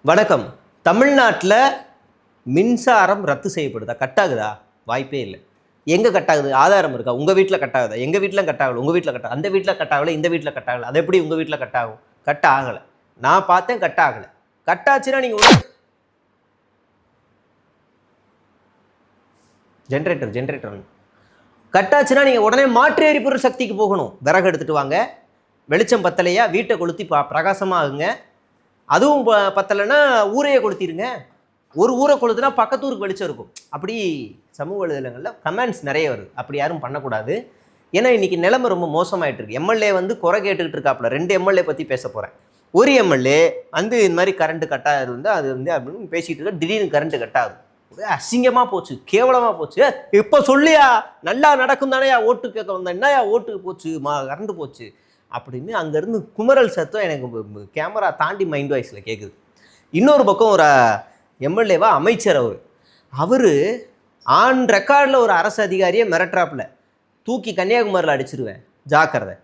வணக்கம். தமிழ்நாட்டில் மின்சாரம் ரத்து செய்யப்படுதா? கட்டாகுதா? வாய்ப்பே இல்லை. எங்கே கட்டாகுது? ஆதாரம் இருக்கா? உங்கள் வீட்டில் கட்டாகுதா? எங்கள் வீட்டில் கட்டாகலை. உங்கள் வீட்டில் கட்ட அந்த வீட்டில் கட்டாகலை, இந்த வீட்டில் கட்டாகலை. அது எப்படி உங்கள் வீட்டில் கட்டாகும்? கட்ட ஆகலை. நான் பார்த்தேன், கட்ட ஆகலை. கட்டாச்சுன்னா நீங்கள் ஜென்ரேட்டர் கட்டாச்சுன்னா நீங்கள் உடனே மாற்று எரிபொருள் சக்திக்கு போகணும். விறகு எடுத்துகிட்டு வாங்க. வெளிச்சம் பத்தலையா வீட்டை கொளுத்தி பிரகாசமாகுங்க. அதுவும் பத்தலைன்னா ஊரையே கொளுத்திடுங்க. ஒரு ஊரை கொளுத்துனா பக்கத்து ஊருக்கு வெளிச்சம் இருக்கும். அப்படி சமூக வலைதளங்களில் கமெண்ட்ஸ் நிறைய வருது. அப்படி யாரும் பண்ணக்கூடாது. ஏன்னா இன்றைக்கி நிலைமை ரொம்ப மோசமாயிட்டு இருக்கு. எம்எல்ஏ குறை கேட்டுக்கிட்டு இருக்காப்புல. 2 எம்எல்ஏ பற்றி பேச போகிறேன். ஒரு எம்எல்ஏ இந்த மாதிரி கரண்ட்டு கட்டாக இருந்தால் அது அப்படின்னு பேசிகிட்டு இருக்க, திடீர்னு கரண்ட்டு கட்டாகுது. அசிங்கமாக போச்சு, கேவலமாக போச்சு. இப்போ சொல்லியா நல்லா நடக்கும் தானேயா ஓட்டு கேட்க வந்தேன், என்னையா ஓட்டுக்கு போச்சு கரண்ட் போச்சு அப்படின்னு அங்கேருந்து குமரல் சத்தம் எனக்கு கேமரா தாண்டி மைண்ட் வாய்ஸில் கேட்குது. இன்னொரு பக்கம் ஒரு எம்எல்ஏவா அமைச்சர் அவர் ஆன் ரெக்கார்டில் ஒரு அரசு அதிகாரியை மிரட்டுறாப்புல, தூக்கி கன்னியாகுமரியில் அடிச்சிருவேன் ஜாக்கிரதை.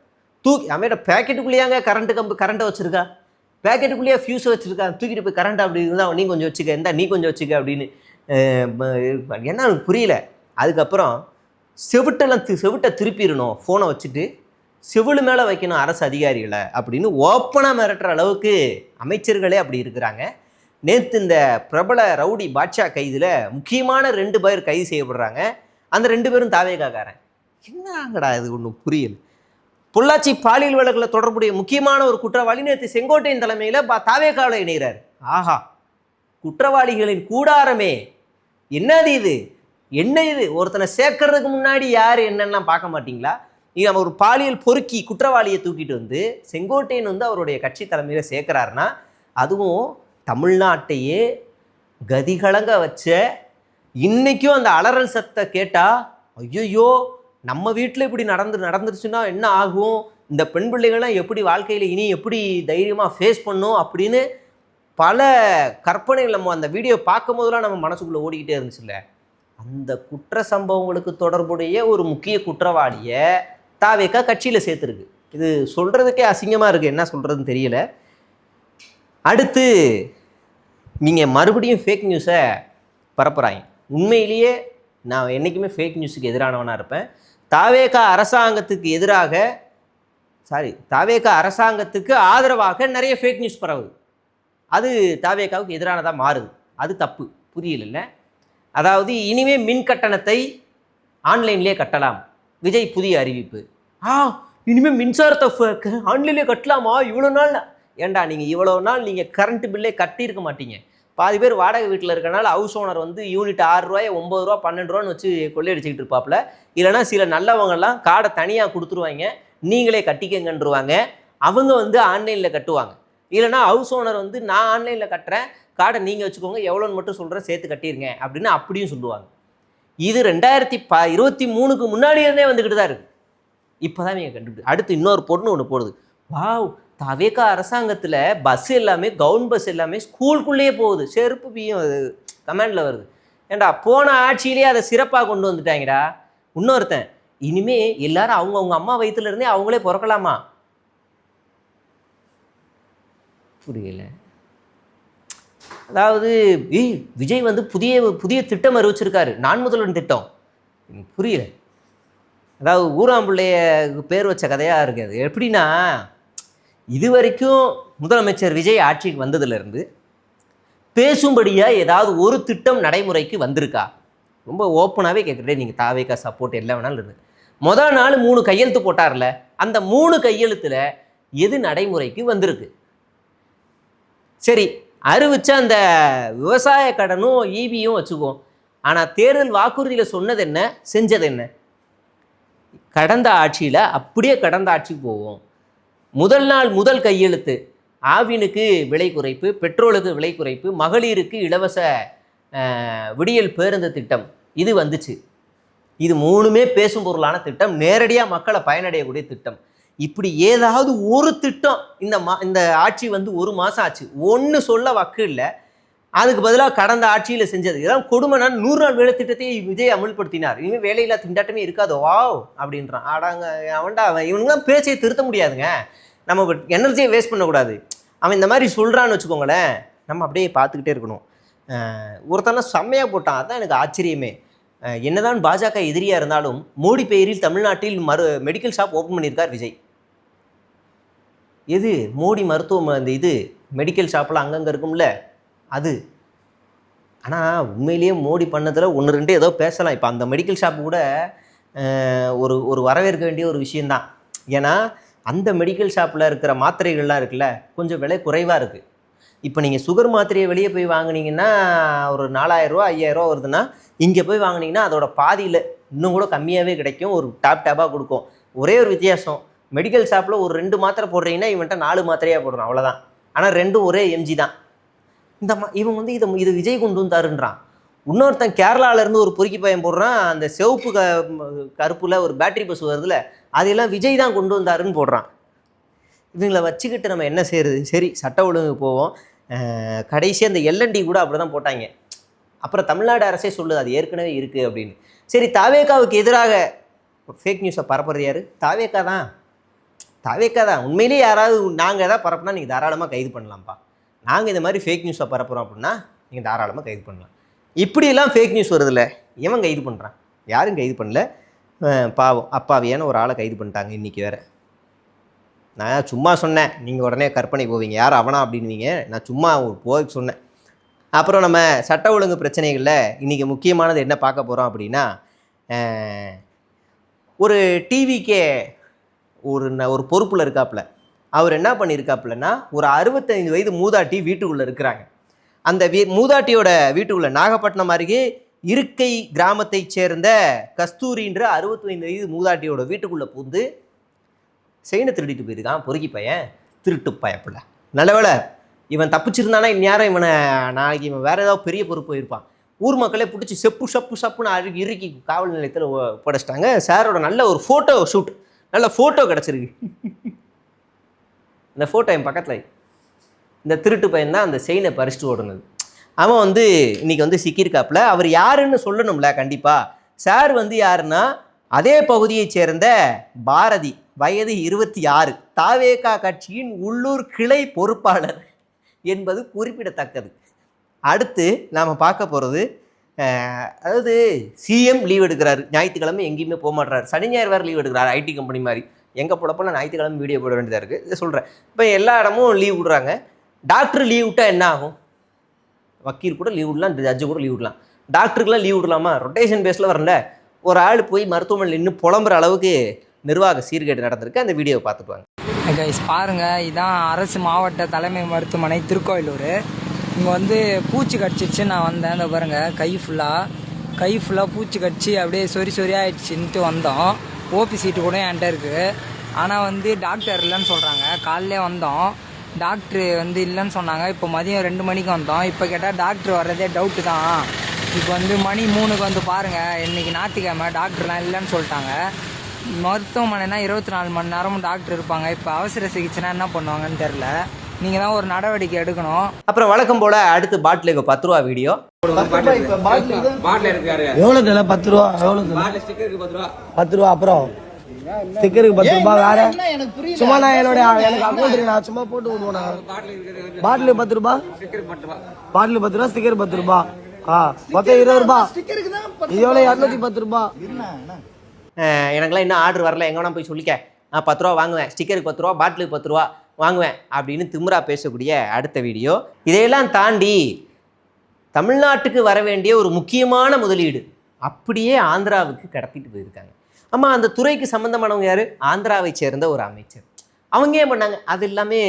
அவன் பேக்கெட்டுக்குள்ளேயாங்க கரண்ட்டை வச்சுருக்கா, பேக்கெட்டுக்குள்ளேயே ஃபியூஸை வச்சுருக்கா, தூக்கிட்டு போய் கரண்ட் அப்படி இருந்தால் நீ கொஞ்சம் வச்சுக்க, இந்த நீ கொஞ்சம் வச்சுக்க அப்படின்னு. என்ன எனக்கு புரியல. அதுக்கப்புறம் செவிட்டை திருப்பிடணும், ஃபோனை வச்சுட்டு செவிலு மேலே வைக்கணும் அரசு அதிகாரிகளை அப்படின்னு ஓப்பனாக மிரட்டுற அளவுக்கு அமைச்சர்களே அப்படி இருக்கிறாங்க. நேற்று இந்த பிரபல ரவுடி பாட்ஷா கைதில் முக்கியமான 2 பேர் கைது செய்யப்படுறாங்க. அந்த 2 பேரும் தாவேகாக்காரன். என்னங்கடா இது ஒன்றும் புரியல. பொள்ளாச்சி பாலியல் வழக்கில் தொடர்புடைய முக்கியமான ஒரு குற்றவாளி நேற்று செங்கோட்டையின் தலைமையில் தாவேகாவில் இணைகிறார். ஆஹா, குற்றவாளிகளின் கூடாரமே. என்னது இது, என்ன இது? ஒருத்தனை சேர்க்கறதுக்கு முன்னாடி யார் என்னெல்லாம் பார்க்க மாட்டிங்களா? நம்ம ஒரு பாலியல் பொறுக்கி குற்றவாளியை தூக்கிட்டு வந்து செங்கோட்டையன் அவருடைய கட்சி தலைமையில் சேர்க்குறாருன்னா, அதுவும் தமிழ்நாட்டையே கதிகலங்க வச்ச, இன்றைக்கும் அந்த அலறல் சத்தை கேட்டால் ஐயோ நம்ம வீட்டில் இப்படி நடந்துருச்சுன்னா என்ன ஆகும், இந்த பெண் பிள்ளைகள்லாம் எப்படி வாழ்க்கையில் இனி எப்படி தைரியமாக ஃபேஸ் பண்ணும் அப்படின்னு பல கற்பனைகள் நம்ம அந்த வீடியோ பார்க்கும் போதெல்லாம் நம்ம மனசுக்குள்ளே ஓடிக்கிட்டே இருந்துச்சுல்ல. அந்த குற்ற சம்பவங்களுக்கு தொடர்புடைய ஒரு முக்கிய குற்றவாளியை தாவேகா கட்சியில் சேர்த்துருக்கு. இது சொல்கிறதுக்கே அசிங்கமாக இருக்குது, என்ன சொல்கிறதுன்னு தெரியல. அடுத்து நீங்கள் மறுபடியும் ஃபேக் நியூஸை பரப்புகிறாங்க. உண்மையிலேயே நான் என்றைக்குமே ஃபேக் நியூஸுக்கு எதிரானவனாக இருப்பேன். தாவேகா அரசாங்கத்துக்கு ஆதரவாக நிறைய ஃபேக் நியூஸ் பரவுது. அது தாவேகாவுக்கு எதிரானதாக மாறுது. அது தப்பு, புரியல. அதாவது இனிமேல் மின் கட்டணத்தை ஆன்லைன்லேயே கட்டலாம். விஜய் புதிய அறிவிப்பு. இனிமேல் மின்சாரத்தை ஆன்லைன்லேயே கட்டலாமா? இவ்வளோ நாள் ஏண்டா இவ்வளோ நாள் நீங்கள் கரண்ட் பில்லே கட்டியிருக்க மாட்டீங்க. பாதி பேர் வாடகை வீட்டில் இருக்கனால ஹவுஸ் ஓனர் யூனிட் 6 ரூபாய் 9 ரூபா 12 ரூபான்னு வச்சு கொள்ளையடிச்சிக்கிட்டு இருப்பாப்புல. இல்லைனா சில நல்லவங்கெல்லாம் கார்டை தனியாக கொடுத்துருவாங்க, நீங்களே கட்டிக்கங்கன்றுவாங்க. அவங்க ஆன்லைனில் கட்டுவாங்க. இல்லைனா ஹவுஸ் ஓனர் நான் ஆன்லைனில் கட்டுறேன், கார்டை நீங்கள் வச்சுக்கோங்க, எவ்வளோன்னு மட்டும் சொல்கிறேன், சேர்த்து கட்டிடுங்க அப்படின்னு அப்படியும் சொல்லுவாங்க. இது 2023க்கு முன்னாடி இருந்தே வந்துக்கிட்டு தான் இருக்குது. இப்போ தான் நீங்கள் கண்டுபிடி. அடுத்து இன்னொரு பொண்ணு ஒன்று போடுது. தாவேகா அரசாங்கத்தில் பஸ் எல்லாமே, கவர்மெண்ட் பஸ் எல்லாமே ஸ்கூலுக்குள்ளேயே போகுது. செருப்பு பியும் அது கமெண்டில் வருது. ஏண்டா போன ஆட்சியிலேயே அதை சிறப்பாக கொண்டு வந்துட்டாங்கடா. இன்னொருத்தன், இனிமே எல்லாரும் அவங்கவுங்க அம்மா வயிற்றுல இருந்தே அவங்களே பிறக்கலாமா? புரியல. அதாவது விஜய் புதிய திட்டம் அறிவிச்சிருக்காரு, நான் முதல்வன் திட்டம். புரியல. அதாவது ஊராம்பிள்ளைய பேர் வச்ச கதையாக இருக்குது. எப்படின்னா, இது வரைக்கும் முதலமைச்சர் விஜய் ஆட்சிக்கு வந்ததுலேருந்து பேசும்படியாக ஏதாவது ஒரு திட்டம் நடைமுறைக்கு வந்திருக்கா? ரொம்ப ஓப்பனாகவே கேட்குறேன். நீங்கள் தாவேகா சப்போர்ட் எல்லாம் வேணாலும் இருக்குது. முதல் நாள் 3 கையெழுத்து போட்டார்ல, அந்த 3 கையெழுத்தில் எது நடைமுறைக்கு வந்திருக்கு? சரி, அறிவிச்ச அந்த விவசாய கடனும் ஈபியும் வச்சுக்குவோம். ஆனால் தேர்தல் வாக்குறுதியில் சொன்னது என்ன, செஞ்சது என்ன? கடந்த ஆட்சியில் அப்படியே கடந்த ஆட்சிக்கு போவோம். முதல் நாள் முதல் கையெழுத்து ஆவினுக்கு விலை குறைப்பு, பெட்ரோலுக்கு விலை குறைப்பு, மகளிருக்கு இலவச விடியல் பேருந்து திட்டம், இது வந்துச்சு. இது 3மே பேசும் பொருளான திட்டம், நேரடியாக மக்களை பயனடையக்கூடிய திட்டம். இப்படி ஏதாவது ஒரு திட்டம் இந்த ஆட்சி 1 மாதம் ஆச்சு, ஒன்று சொல்ல வக்கு இல்லை. அதுக்கு பதிலாக கடந்த ஆட்சியில் செஞ்சது இதெல்லாம் கொடுமை. 100 நாள் வேலை திட்டத்தையே விஜய் அமல்படுத்தினார். இனிமேல் வேலையில்லா திண்டாட்டமே இருக்காது அப்படின்றான். ஆடாங்க அவன்டா, இவனுங்களாம் பேச்சையை திருத்த முடியாதுங்க. நம்ம எனர்ஜியை வேஸ்ட் பண்ணக்கூடாது. அவன் இந்த மாதிரி சொல்கிறான்னு வச்சுக்கோங்களேன், நம்ம அப்படியே பார்த்துக்கிட்டே இருக்கணும். ஒருத்தனை செம்மையாக போட்டான், அதுதான் எனக்கு ஆச்சரியமே. என்னதான் பாஜக எதிரியாக இருந்தாலும் மோடி பெயரில் தமிழ்நாட்டில் மெடிக்கல் ஷாப் ஓப்பன் பண்ணியிருக்கார் விஜய். எது மோடி மருத்துவம், அந்த இது மெடிக்கல் ஷாப்லாம் அங்கங்கே இருக்கும்ல அது. ஆனால் உண்மையிலேயே மோடி பண்ணதில் 1-2 ஏதோ பேசலாம். இப்போ அந்த மெடிக்கல் ஷாப்பு கூட ஒரு வரவேற்க வேண்டிய ஒரு விஷயந்தான். ஏன்னா அந்த மெடிக்கல் ஷாப்பில் இருக்கிற மாத்திரைகள்லாம் இருக்குல்ல, கொஞ்சம் விலை குறைவாக இருக்குது. இப்போ நீங்கள் சுகர் மாத்திரையை வெளியே போய் வாங்கினீங்கன்னா ஒரு 4000 ரூபா 5000 ரூபா வருதுன்னா, இங்கே போய் வாங்கினீங்கன்னா அதோட பாதியில் இன்னும் கூட கம்மியாகவே கிடைக்கும். ஒரு டாப்பாக கொடுக்கும். ஒரே ஒரு வித்தியாசம், மெடிக்கல் ஷாப்பில் ஒரு 2 மாத்திரை போடுறீங்கன்னா இவன்ட்ட 4 மாத்திரையாக போடுறான், அவ்வளோதான். ஆனால் 2 ஒரே எம்ஜி தான். இவன் வந்து இது விஜய் கொண்டு வந்தாருன்றான். இன்னொருத்தன் கேரளாவிலேருந்து ஒரு பொறுக்கி பையன் போடுறான், அந்த சிவப்பு கருப்பில் ஒரு பேட்டரி பஸ் வருதுல, அதெல்லாம் விஜய் தான் கொண்டு வந்தாருன்னு போடுறான். இவங்களை வச்சுக்கிட்டு நம்ம என்ன செய்கிறது? சரி, சட்ட ஒழுங்கு போவோம். கடைசியாக அந்த எல்என்டி கூட அப்படி தான் போட்டாங்க. அப்புறம் தமிழ்நாடு அரசே சொல்லுது அது ஏற்கனவே இருக்குது அப்படின்னு. சரி, தாவேக்காவுக்கு எதிராக ஃபேக் நியூஸை பரப்புறது யார்? தாவேக்கா தான். உண்மையிலேயே யாராவது நாங்கள் எதாவது பரப்புனா நீங்கள் தாராளமாக கைது பண்ணலாம்ப்பா. நாங்கள் இந்த மாதிரி ஃபேக் நியூஸை பரப்புகிறோம் அப்படின்னா நீங்கள் தாராளமாக கைது பண்ணலாம். இப்படியெல்லாம் ஃபேக் நியூஸ் வருதில்ல, எவன் கைது பண்ணுறான்? யாரும் கைது பண்ணல. பாவம் அப்பாவியான ஒரு ஆளை கைது பண்ணிட்டாங்க இன்றைக்கி வேறு. நான் சும்மா சொன்னேன், நீங்கள் உடனே கற்பனை போவீங்க, யார் அவனா அப்படின்வீங்க. நான் சும்மா போய் சொன்னேன். அப்புறம் நம்ம சட்ட ஒழுங்கு பிரச்சனைகளில் இன்றைக்கி முக்கியமானது என்ன பார்க்க போகிறோம் அப்படின்னா, ஒரு டிவிக்கே ஒரு பொறுப்பில் இருக்காப்புல. அவர் என்ன பண்ணியிருக்காப்புலன்னா, ஒரு 65 வயது மூதாட்டி வீட்டுக்குள்ளே இருக்கிறாங்க. அந்த மூதாட்டியோட வீட்டுக்குள்ளே நாகப்பட்டினம் அருகே இருக்கை கிராமத்தைச் சேர்ந்த கஸ்தூரின்ற 65 வயது மூதாட்டியோட வீட்டுக்குள்ளே புகுந்து செயினை திருடிட்டு போயிருக்கான் பொறுக்கி பையன், திருட்டு பயப்பில்ல. நல்லவேளை இவன் தப்பிச்சிருந்தானா இந்நேரம் இவனை நாளைக்கு இவன் வேறு ஏதாவது பெரிய பொறுப்பு போயிருப்பான். ஊர் மக்களே பிடிச்சி சப்புன்னு இறுக்கி காவல் நிலையத்தில் படைச்சிட்டாங்க. சாரோட நல்ல ஒரு ஃபோட்டோ ஷூட், நல்ல ஃபோட்டோ கிடச்சிருக்கு. இந்த ஃபோட்டோ என் பக்கத்தில். இந்த திருட்டு பையன் தான் அந்த செயினை பறிச்சுட்டு ஓடுனது. அவன் வந்து இன்றைக்கி வந்து சிக்கியிருக்காப்புல. அவர் யாருன்னு சொல்லணும்ல கண்டிப்பாக. சார் வந்து யாருன்னா, அதே பகுதியைச் சேர்ந்த பாரதி, வயது 26, தாவேகா கட்சியின் உள்ளூர் கிளை பொறுப்பாளர் என்பது குறிப்பிடத்தக்கது. அடுத்து நாம் பார்க்க போகிறது, அதாவது சிஎம் லீவ் எடுக்கிறாரு, ஞாயிற்றுக்கிழமை எங்கேயுமே போக மாட்டுறாரு. சனி ஞாயிறு வேறு லீவ் எடுக்கிறாரு. ஐடி கம்பெனி மாதிரி எங்கே போடப்போ ஞாயிற்றுக்கிழமை வீடியோ போட வேண்டியதாக இருக்குது. இதை சொல்கிறேன். இப்போ எல்லா இடமும் லீவ் விடுறாங்க. டாக்டர் லீவ் விட்டால் என்ன ஆகும்? வக்கீல் கூட லீவ் விடலாம், ஜட்ஜு கூட லீவ் விடலாம். டாக்டருக்குலாம் லீவ் விடலாமா? ரொட்டேஷன் பேஸில் வரல. ஒரு ஆள் போய் மருத்துவமனையில் இன்னும் புலம்புற அளவுக்கு நிர்வாக சீர்கேடு நடந்திருக்கு. அந்த வீடியோவை பார்த்துட்டு கைஸ் பாருங்கள், இதுதான் அரசு மாவட்ட தலைமை மருத்துவமனை திருக்கோயிலூர். இங்கே வந்து பூச்சி கடிச்சிச்சு. நான் வந்தேன், இந்த பாருங்கள் கை ஃபுல்லாக பூச்சி கடிச்சு அப்படியே சொறி ஆகிடுச்சின்ட்டு வந்தோம். ஓபி சீட்டு கூட என்கிட்ட இருக்குது. ஆனால் வந்து டாக்டர் இல்லைன்னு சொல்கிறாங்க. காலையிலே வந்தோம், டாக்டரு வந்து இல்லைன்னு சொன்னாங்க. இப்போ மதியம் 2 மணிக்கு வந்தோம். இப்போ கேட்டால் டாக்டர் வர்றதே டவுட்டு தான். இப்போ வந்து மணி 3க்கு வந்து பாருங்கள், இன்றைக்கி ஞாயிற்றுக்கிழமை டாக்டர்லாம் இல்லைன்னு சொல்லிட்டாங்க. மருத்துவமனைனா 24 மணி நேரமும் டாக்டர் இருப்பாங்க. இப்போ அவசர சிகிச்சைனா என்ன பண்ணுவாங்கன்னு தெரில. நீங்கள் தான் ஒரு நடவடிக்கை எடுக்கணும். அப்புறம் வழக்கம் போல் அடுத்து பாட்டிலுக்கு 10 ரூபா வீடியோ. எவ்வளோ தெரியல? 10 ரூபா. எவ்வளோ 10 ரூபா. அப்புறம் ஸ்டிக்கருக்கு 10 ரூபா. வேற சும்மா நான் எனக்கு அக்கௌண்ட் நான் சும்மா போட்டு விடுவோம். பாட்டில் 10 ரூபா, பாட்டில் 10 ரூபா, ஸ்டிக்கர் 10 ரூபா. மொத்தம் 20 ரூபா. இது எவ்வளோ? 210 ரூபா. எனக்குலாம் இன்னும் ஆர்டர் வரல, எங்கே வேணா போய் சொல்லிக்க. நான் 10 ரூபா வாங்குவேன், ஸ்டிக்கருக்கு 10 ரூபா, பாட்டிலுக்கு 10 ரூபா வாங்குவேன் அப்படின்னு திமிரா பேசக்கூடிய அடுத்த வீடியோ. இதையெல்லாம் தாண்டி தமிழ்நாட்டுக்கு வர வேண்டிய ஒரு முக்கியமான முதலீடு அப்படியே ஆந்திராவுக்கு கடத்திட்டு போயிருக்காங்க. ஆமாம், அந்த துறைக்கு சம்மந்தமானவங்க யார்? ஆந்திராவை சேர்ந்த ஒரு அமைச்சர். அவங்க ஏன் பண்ணாங்க? அது எல்லாமே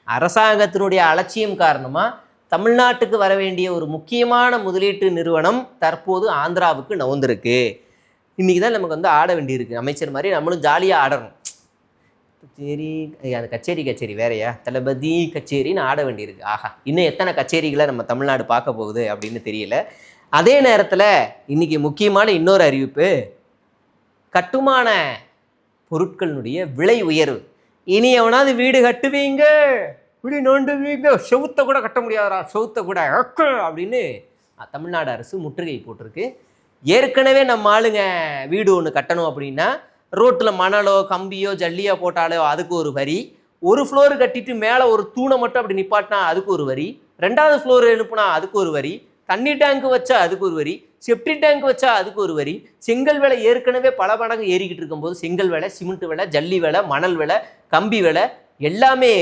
அரசாங்கத்தினுடைய அலட்சியம் காரணமாக தமிழ்நாட்டுக்கு வர வேண்டிய ஒரு முக்கியமான முதலீட்டு நிறுவனம் தற்போது ஆந்திராவுக்கு நவுந்திருக்கு. இன்றைக்கி தான் நமக்கு வந்து ஆட வேண்டியிருக்கு. அமைச்சர் மாதிரி நம்மளும் ஜாலியாக ஆடணும். சரி, அந்த கச்சேரி வேறையா, தளபதி கச்சேரின்னு ஆட வேண்டியிருக்கு. ஆஹா, இன்னும் எத்தனை கச்சேரிகளை நம்ம தமிழ்நாடு பார்க்க போகுது அப்படின்னு தெரியல. அதே நேரத்தில் இன்றைக்கி முக்கியமான இன்னொரு அறிவிப்பு, கட்டுமான பொருட்களினுடைய விலை உயர்வு. இனி எவனாவது வீடு கட்டுவீங்க, வீடு நோண்டுவீங்க, செவுத்தை கூட கட்ட முடியாதா, செவுத்தை கூட அப்படின்னு தமிழ்நாடு அரசு முற்றுகை போட்டிருக்கு. ஏற்கனவே நம்ம ஆளுங்க வீடு ஒன்று கட்டணும் அப்படின்னா ரோட்டில் மணலோ கம்பியோ ஜல்லியோ போட்டாலோ அதுக்கு ஒரு வரி, ஒரு ஃப்ளோர் கட்டிட்டு மேலே ஒரு தூணை மட்டும் அப்படி நிப்பாட்டினா அதுக்கு ஒரு வரி, 2வது ஃப்ளோர் எழுப்புனா அதுக்கு ஒரு வரி, தண்ணி டேங்க் வச்சா அதுக்கு ஒரு வரி, செப்டி டேங்க் வச்சா அதுக்கு ஒரு வரி. செங்கல் விலை ஏற்கனவே பல மடங்கு ஏறிக்கிட்டு இருக்கும்போது செங்கல் விலை, சிமெண்ட் விலை, ஜல்லி விலை, மணல் விலை, கம்பி விலை எல்லாமே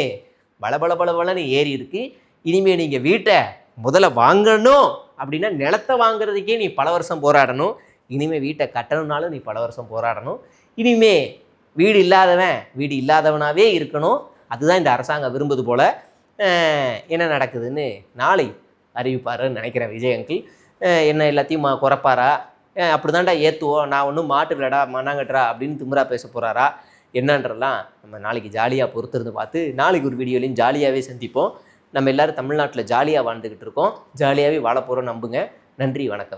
பலன்னு ஏறி இருக்கு. இனிமேல் நீங்கள் வீட்டை முதல்ல வாங்கணும் அப்படின்னா நிலத்தை வாங்குறதுக்கே நீ பல வருஷம் போராடணும். இனிமேல் வீட்டை கட்டணும்னாலும் நீ பல வருஷம் போராடணும். இனிமே வீடு இல்லாதவன் வீடு இல்லாதவனாகவே இருக்கணும். அதுதான் இந்த அரசாங்கம் விரும்புது போல். என்ன நடக்குதுன்னு நாளை அறிவிப்பாருன்னு நினைக்கிறேன் விஜய் அங்கிள். என்ன எல்லாத்தையும் குறைப்பாரா, அப்படி தான்டா ஏற்றுவோம், நான் ஒன்றும் மாட்டு இல்லடா மண்ணாங்கட்டுறா அப்படின்னு திமிரா பேச போகிறாரா என்னன்றலாம் நம்ம நாளைக்கு ஜாலியாக பொறுத்திருந்து பார்த்து நாளைக்கு ஒரு வீடியோலையும் ஜாலியாகவே சந்திப்போம். நம்ம எல்லோரும் தமிழ்நாட்டில் ஜாலியாக வாழ்ந்துக்கிட்டு இருக்கோம், ஜாலியாகவே வாழ போகிறோம் நம்புங்க. நன்றி, வணக்கம்.